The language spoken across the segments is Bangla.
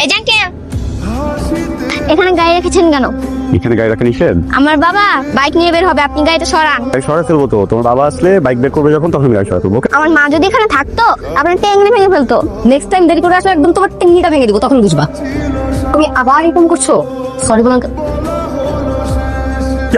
এই যান কে এখানে গাড়ি রেখেছেন কেন? এখানে গাড়ি রাখা নিষেধ। আমার বাবা বাইক নিয়ে বের হবে, আপনি গাড়িটা সরান। গাড়ি সরাই ফেলবো তো, তোমার বাবা আসলে বাইক বের করবে যখন, তখন গাড়ি সরাই ফেলবো। আমার মা যদি এখানে থাকতো আপনার টেঙ্গি ভেঙে ফেলতো। নেক্সট টাইম দেরি করে আসলে একদম তোমার টেঙ্গিটা ভেঙে দিব, তখন বুঝবা। তুমি আবার এরকম করছো? সরি বলেন।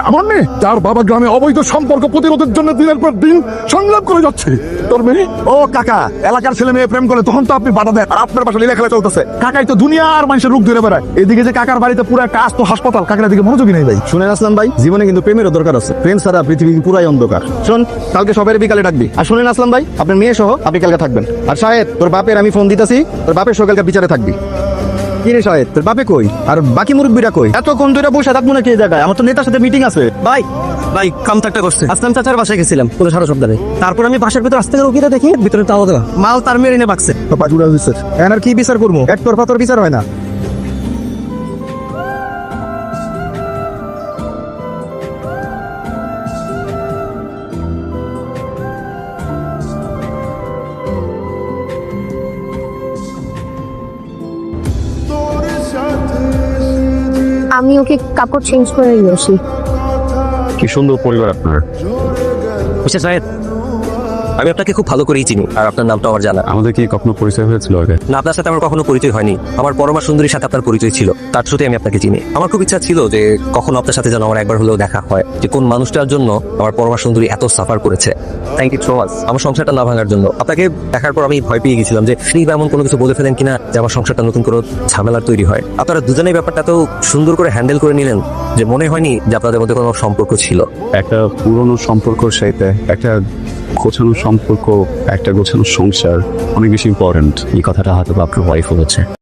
আমার মেয়ে যার বাবা গ্রামে অবৈধ সম্পর্ক প্রতিরোধের জন্য দিনের পর দিন সংগ্রাম করে যাচ্ছে, তোর মেয়ে? ও কাকা, এলাকার ছেলে মেয়ে প্রেম করে তখন তো আপনি বাধা দেন, আর আপনার পাশে লীলা খেলা চলতেছে। কাকাই তো দুনিয়ার মানুষের রূপ ধরে বেড়ায়। এদিকে যে কাকার বাড়িতে পুরো একটা আস্ত হাসপাতাল, কাকার দিকে মনোযোগী নেই ভাই। শুনেন আসলাম ভাই, জীবনে কিন্তু প্রেমেরও দরকার আছে। প্রেম ছাড়া পৃথিবী পুরাই অন্ধকার। শোন, কালকে সবাই বিকালে ডাকবি। আর শুনেন আসলাম ভাই, আপনার মেয়ে সহ আপনি কালকে থাকবেন। আর শাহেদ, তোর বাপের আমি ফোন দিতেছি, তোর বাপের সকালকে বিচারে থাকবি। কি রে শাহেদ, তোর বাপে কই? আর বাকি মুরব্বীরা কই? এতক্ষণ ধরে বসে থাকবো না কি জায়গায়? আমার তো নেতার সাথে মিটিং আছে। ভাই কাম তো একটা করছে। আসলাম চাচার বাসায় গেছিলাম কোনো সারা সপ্তাহে। তারপর আমি বাসার ভিতর আসতে রুকিয়ে দেখি ভিতরে তাও দেওয়া মাল তার মেরে এনে বাকছে। পাঁচুড়া হয়েছে, এখন আর কি বিচার করবো? এক তরফা তোর বিচার হয় না। আমি ওকে কাপড় চেঞ্জ করে নিয়ে আসি। কি সুন্দর পরিবার আপনার। বুঝছে সাহেব, আমি আপনাকে খুব ভালো করেই চিনি, আর আপনার নামটা আমার জানা। আমাদের কি কখনো পরিচয় হয়েছিল আগে? না, আপনার সাথে আমার কখনো পরিচয় হয়নি। আমার পরমা সুন্দরীর সাথে আপনার পরিচয় ছিল, তার থ্রুতে আমি আপনাকে চিনি। আমার খুব ইচ্ছা ছিল যে কখনো আপনার সাথে যেন আমার একবার হলেও দেখা হয়, যে কোন মানুষটার জন্য আমার পরমা সুন্দরী এত সাফার করেছে। থ্যাংক ইউ সো মাচ আমার সংসারটা না ভাঙার জন্য। আপনাকে দেখার পর আমি ভয় পেয়ে গেছিলাম যে শ্রী এমন কোনো কিছু বলে ফেলেন কিনা যে আমার সংসারটা নতুন করে ঝামেলার তৈরি হয়। আপনারা দুজনেই ব্যাপারটা তো সুন্দর করে হ্যান্ডেল করে নিলেন যে মনে হয়নি যে আপনাদের মধ্যে কোনো সম্পর্ক ছিল। একটা পুরনো সম্পর্কের সাথে একটা গোছানো সম্পর্ক, একটা গোছানো সংসার অনেক বেশি ইম্পর্টেন্ট। এই কথাটা হয়তো আপনার ওয়াইফ হচ্ছে।